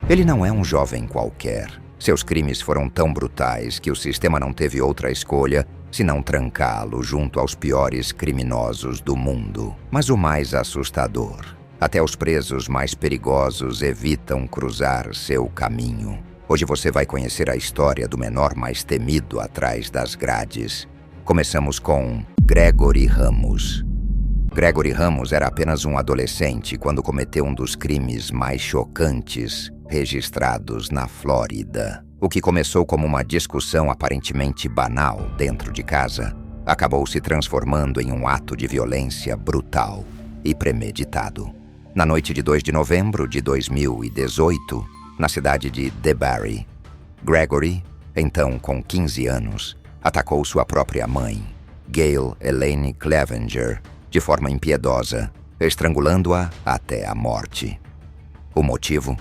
Ele não é um jovem qualquer. Seus crimes foram tão brutais que o sistema não teve outra escolha senão trancá-lo junto aos piores criminosos do mundo. Mas o mais assustador, até os presos mais perigosos evitam cruzar seu caminho. Hoje você vai conhecer a história do menor mais temido atrás das grades. Começamos com Gregory Ramos. Gregory Ramos era apenas um adolescente quando cometeu um dos crimes mais chocantes registrados na Flórida. O que começou como uma discussão aparentemente banal dentro de casa, acabou se transformando em um ato de violência brutal e premeditado. Na noite de 2 de novembro de 2018, na cidade de DeBary, Gregory, então com 15 anos, atacou sua própria mãe, Gail Elaine Clevenger, de forma impiedosa, estrangulando-a até a morte. O motivo?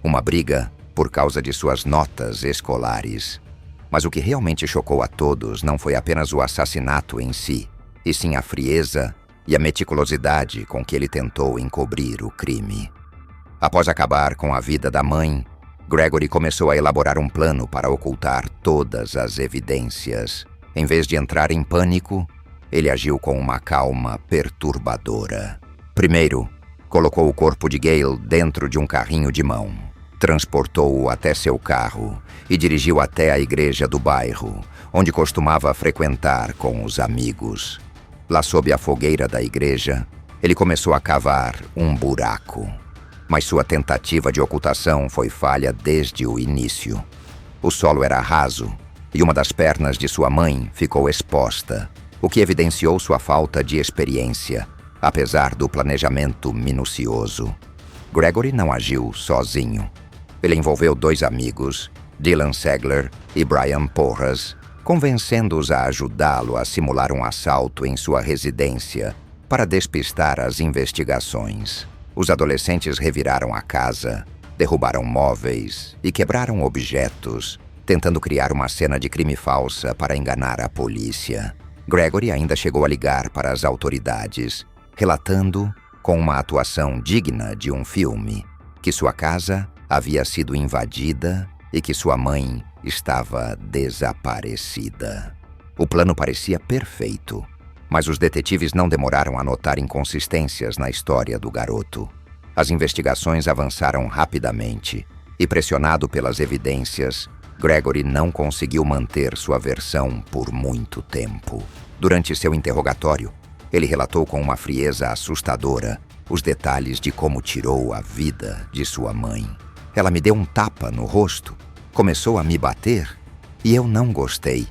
Uma briga por causa de suas notas escolares. Mas o que realmente chocou a todos não foi apenas o assassinato em si, e sim a frieza e a meticulosidade com que ele tentou encobrir o crime. Após acabar com a vida da mãe, Gregory começou a elaborar um plano para ocultar todas as evidências. Em vez de entrar em pânico, ele agiu com uma calma perturbadora. Primeiro, colocou o corpo de Gail dentro de um carrinho de mão, transportou-o até seu carro e dirigiu até a igreja do bairro, onde costumava frequentar com os amigos. Lá sob a fogueira da igreja, ele começou a cavar um buraco. Mas sua tentativa de ocultação foi falha desde o início. O solo era raso e uma das pernas de sua mãe ficou exposta, o que evidenciou sua falta de experiência, apesar do planejamento minucioso. Gregory não agiu sozinho. Ele envolveu 2 amigos, Dylan Segler e Brian Porras, convencendo-os a ajudá-lo a simular um assalto em sua residência para despistar as investigações. Os adolescentes reviraram a casa, derrubaram móveis e quebraram objetos, tentando criar uma cena de crime falsa para enganar a polícia. Gregory ainda chegou a ligar para as autoridades, relatando, com uma atuação digna de um filme, que sua casa havia sido invadida e que sua mãe estava desaparecida. O plano parecia perfeito, mas os detetives não demoraram a notar inconsistências na história do garoto. As investigações avançaram rapidamente e, pressionado pelas evidências, Gregory não conseguiu manter sua versão por muito tempo. Durante seu interrogatório, ele relatou com uma frieza assustadora os detalhes de como tirou a vida de sua mãe. Ela me deu um tapa no rosto, começou a me bater e eu não gostei.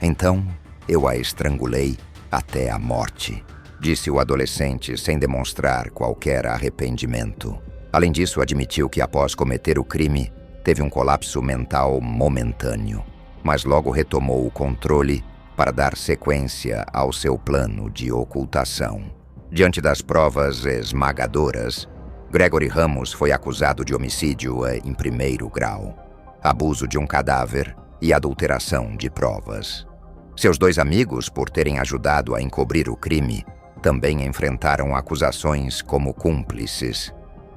Então, eu a estrangulei até a morte, disse o adolescente sem demonstrar qualquer arrependimento. Além disso, admitiu que após cometer o crime, teve um colapso mental momentâneo, mas logo retomou o controle para dar sequência ao seu plano de ocultação. Diante das provas esmagadoras, Gregory Ramos foi acusado de homicídio em 1º grau, abuso de um cadáver e adulteração de provas. Seus 2 amigos, por terem ajudado a encobrir o crime, também enfrentaram acusações como cúmplices.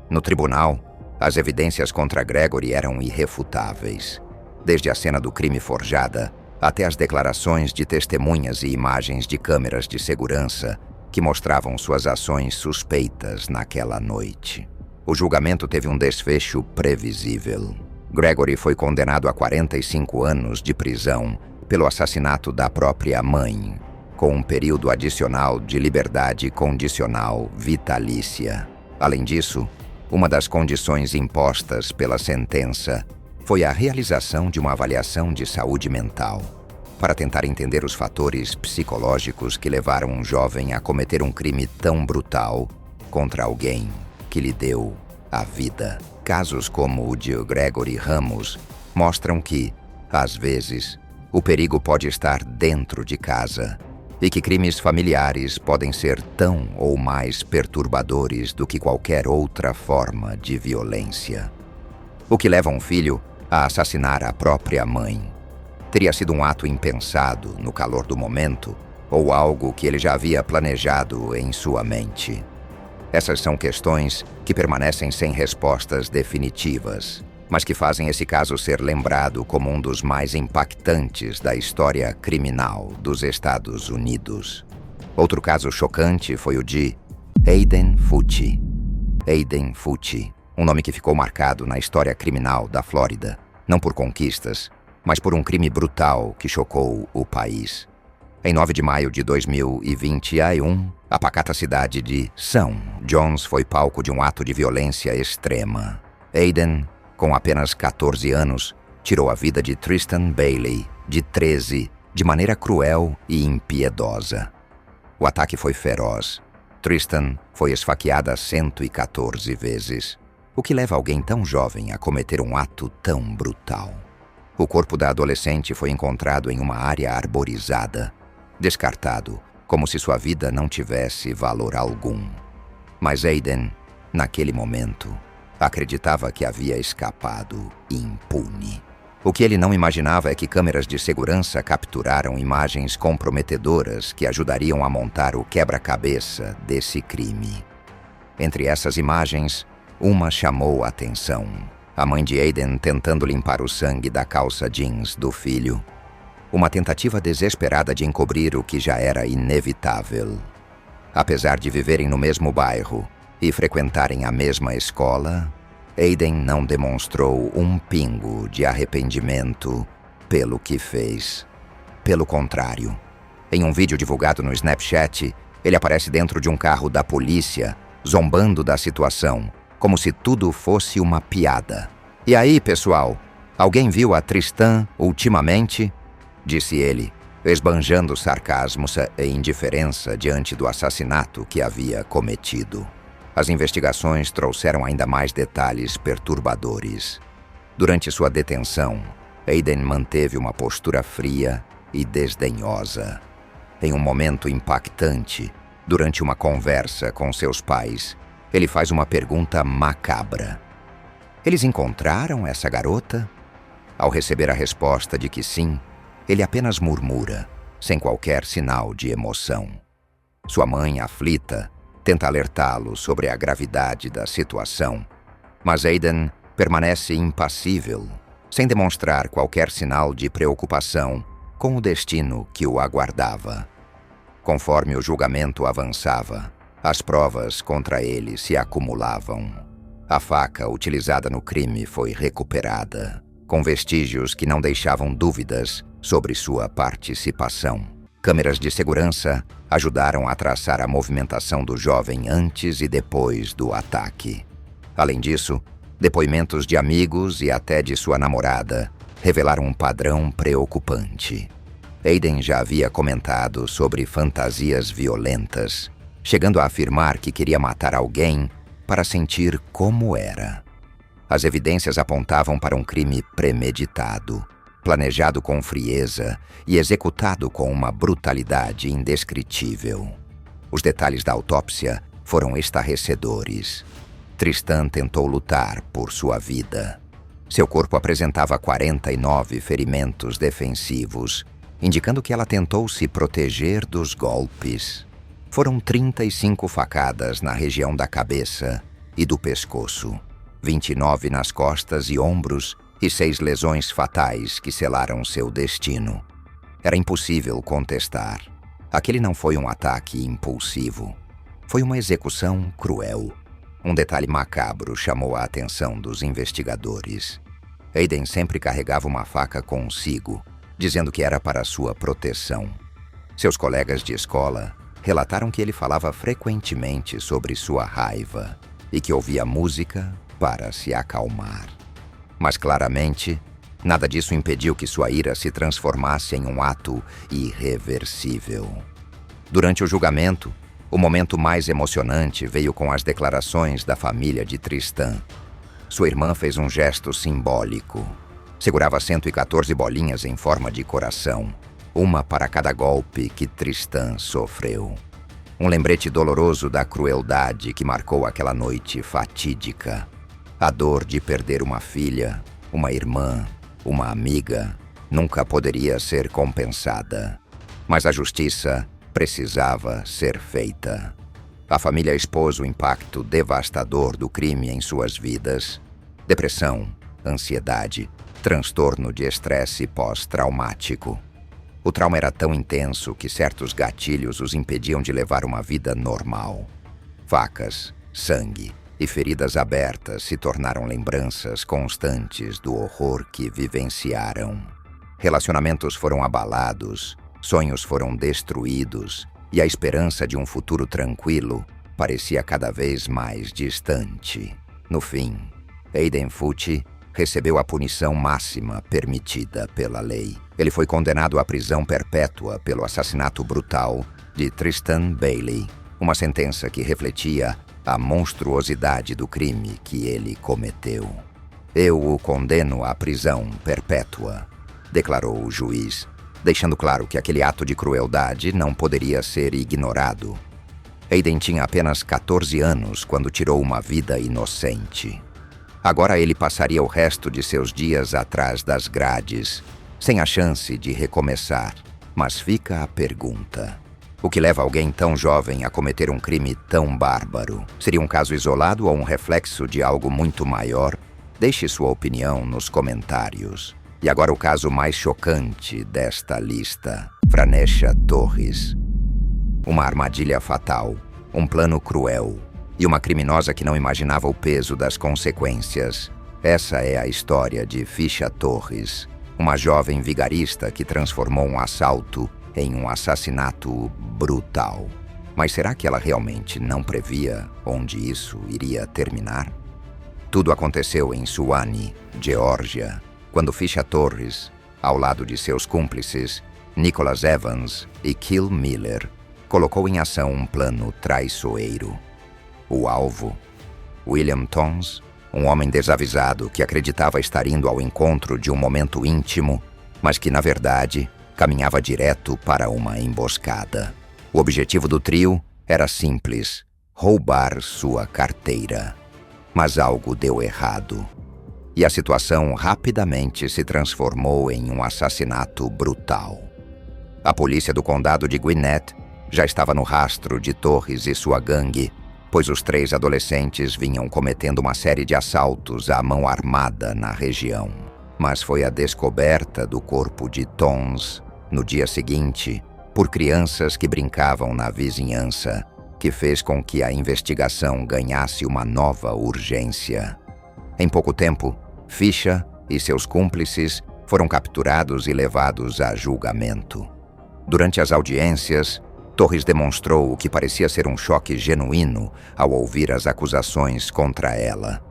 No tribunal, as evidências contra Gregory eram irrefutáveis, desde a cena do crime forjada até as declarações de testemunhas e imagens de câmeras de segurança que mostravam suas ações suspeitas naquela noite. O julgamento teve um desfecho previsível. Gregory foi condenado a 45 anos de prisão pelo assassinato da própria mãe, com um período adicional de liberdade condicional vitalícia. Além disso, uma das condições impostas pela sentença foi a realização de uma avaliação de saúde mental, para tentar entender os fatores psicológicos que levaram um jovem a cometer um crime tão brutal contra alguém que lhe deu a vida. Casos como o de Gregory Ramos mostram que, às vezes, o perigo pode estar dentro de casa e que crimes familiares podem ser tão ou mais perturbadores do que qualquer outra forma de violência. O que leva um filho a assassinar a própria mãe teria sido um ato impensado no calor do momento ou algo que ele já havia planejado em sua mente. Essas são questões que permanecem sem respostas definitivas, mas que fazem esse caso ser lembrado como um dos mais impactantes da história criminal dos Estados Unidos. Outro caso chocante foi o de Aiden Fucci. Aiden Fucci, um nome que ficou marcado na história criminal da Flórida, não por conquistas, mas por um crime brutal que chocou o país. Em 9 de maio de 2021, a pacata cidade de São John's foi palco de um ato de violência extrema. Aiden, com apenas 14 anos, tirou a vida de Tristan Bailey, de 13, de maneira cruel e impiedosa. O ataque foi feroz. Tristan foi esfaqueada 114 vezes, o que leva alguém tão jovem a cometer um ato tão brutal. O corpo da adolescente foi encontrado em uma área arborizada, descartado, como se sua vida não tivesse valor algum. Mas Aiden, naquele momento, acreditava que havia escapado impune. O que ele não imaginava é que câmeras de segurança capturaram imagens comprometedoras que ajudariam a montar o quebra-cabeça desse crime. Entre essas imagens, uma chamou a atenção. A mãe de Aiden tentando limpar o sangue da calça jeans do filho. Uma tentativa desesperada de encobrir o que já era inevitável. Apesar de viverem no mesmo bairro e frequentarem a mesma escola, Aiden não demonstrou um pingo de arrependimento pelo que fez. Pelo contrário, em um vídeo divulgado no Snapchat, ele aparece dentro de um carro da polícia, zombando da situação, como se tudo fosse uma piada. "E aí, pessoal, alguém viu a Tristan ultimamente?" disse ele, esbanjando sarcasmo e indiferença diante do assassinato que havia cometido. As investigações trouxeram ainda mais detalhes perturbadores. Durante sua detenção, Aiden manteve uma postura fria e desdenhosa. Em um momento impactante, durante uma conversa com seus pais, ele faz uma pergunta macabra. Eles encontraram essa garota? Ao receber a resposta de que sim, ele apenas murmura, sem qualquer sinal de emoção. Sua mãe, aflita, tenta alertá-lo sobre a gravidade da situação, mas Aiden permanece impassível, sem demonstrar qualquer sinal de preocupação com o destino que o aguardava. Conforme o julgamento avançava, as provas contra ele se acumulavam. A faca utilizada no crime foi recuperada, com vestígios que não deixavam dúvidas sobre sua participação. Câmeras de segurança ajudaram a traçar a movimentação do jovem antes e depois do ataque. Além disso, depoimentos de amigos e até de sua namorada revelaram um padrão preocupante. Aiden já havia comentado sobre fantasias violentas, chegando a afirmar que queria matar alguém para sentir como era. As evidências apontavam para um crime premeditado, planejado com frieza e executado com uma brutalidade indescritível. Os detalhes da autópsia foram estarrecedores. Tristan tentou lutar por sua vida. Seu corpo apresentava 49 ferimentos defensivos, indicando que ela tentou se proteger dos golpes. Foram 35 facadas na região da cabeça e do pescoço, 29 nas costas e ombros e 6 lesões fatais que selaram seu destino. Era impossível contestar. Aquele não foi um ataque impulsivo. Foi uma execução cruel. Um detalhe macabro chamou a atenção dos investigadores. Aiden sempre carregava uma faca consigo, dizendo que era para sua proteção. Seus colegas de escola relataram que ele falava frequentemente sobre sua raiva e que ouvia música para se acalmar. Mas claramente, nada disso impediu que sua ira se transformasse em um ato irreversível. Durante o julgamento, o momento mais emocionante veio com as declarações da família de Tristan. Sua irmã fez um gesto simbólico. Segurava 114 bolinhas em forma de coração, uma para cada golpe que Tristan sofreu. Um lembrete doloroso da crueldade que marcou aquela noite fatídica. A dor de perder uma filha, uma irmã, uma amiga, nunca poderia ser compensada. Mas a justiça precisava ser feita. A família expôs o impacto devastador do crime em suas vidas. Depressão, ansiedade, transtorno de estresse pós-traumático. O trauma era tão intenso que certos gatilhos os impediam de levar uma vida normal. Facas, sangue e feridas abertas se tornaram lembranças constantes do horror que vivenciaram. Relacionamentos foram abalados, sonhos foram destruídos e a esperança de um futuro tranquilo parecia cada vez mais distante. No fim, Aiden Fucci recebeu a punição máxima permitida pela lei. Ele foi condenado à prisão perpétua pelo assassinato brutal de Tristan Bailey, uma sentença que refletia a monstruosidade do crime que ele cometeu. "Eu o condeno à prisão perpétua", declarou o juiz, deixando claro que aquele ato de crueldade não poderia ser ignorado. Aiden tinha apenas 14 anos quando tirou uma vida inocente. Agora ele passaria o resto de seus dias atrás das grades, sem a chance de recomeçar. Mas fica a pergunta: o que leva alguém tão jovem a cometer um crime tão bárbaro? Seria um caso isolado ou um reflexo de algo muito maior? Deixe sua opinião nos comentários. E agora o caso mais chocante desta lista: Franesha Torres. Uma armadilha fatal, um plano cruel e uma criminosa que não imaginava o peso das consequências. Essa é a história de Fisha Torres, uma jovem vigarista que transformou um assalto em um assassinato brutal. Mas será que ela realmente não previa onde isso iria terminar? Tudo aconteceu em Suwanee, Geórgia, quando Fisha Torres, ao lado de seus cúmplices, Nicholas Evans e Kill Miller, colocou em ação um plano traiçoeiro. O alvo, William Tons, um homem desavisado que acreditava estar indo ao encontro de um momento íntimo, mas que, na verdade, caminhava direto para uma emboscada. O objetivo do trio era simples: roubar sua carteira. Mas algo deu errado. E a situação rapidamente se transformou em um assassinato brutal. A polícia do condado de Gwinnett já estava no rastro de Torres e sua gangue, pois os 3 adolescentes vinham cometendo uma série de assaltos à mão armada na região. Mas foi a descoberta do corpo de Tons, no dia seguinte, por crianças que brincavam na vizinhança, que fez com que a investigação ganhasse uma nova urgência. Em pouco tempo, Fisha e seus cúmplices foram capturados e levados a julgamento. Durante as audiências, Torres demonstrou o que parecia ser um choque genuíno ao ouvir as acusações contra ela.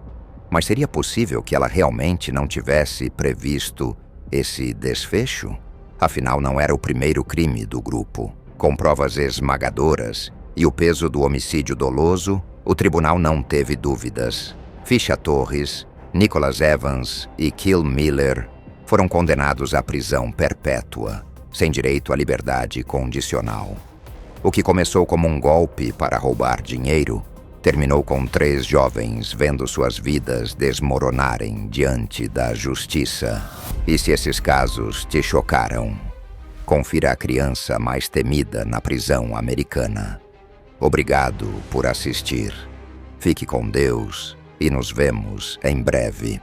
Mas seria possível que ela realmente não tivesse previsto esse desfecho? Afinal, não era o primeiro crime do grupo. Com provas esmagadoras e o peso do homicídio doloso, o tribunal não teve dúvidas. Fisha Torres, Nicholas Evans e Kill Miller foram condenados à prisão perpétua, sem direito à liberdade condicional. O que começou como um golpe para roubar dinheiro, terminou com 3 jovens vendo suas vidas desmoronarem diante da justiça. E se esses casos te chocaram, confira a criança mais temida na prisão americana. Obrigado por assistir. Fique com Deus e nos vemos em breve.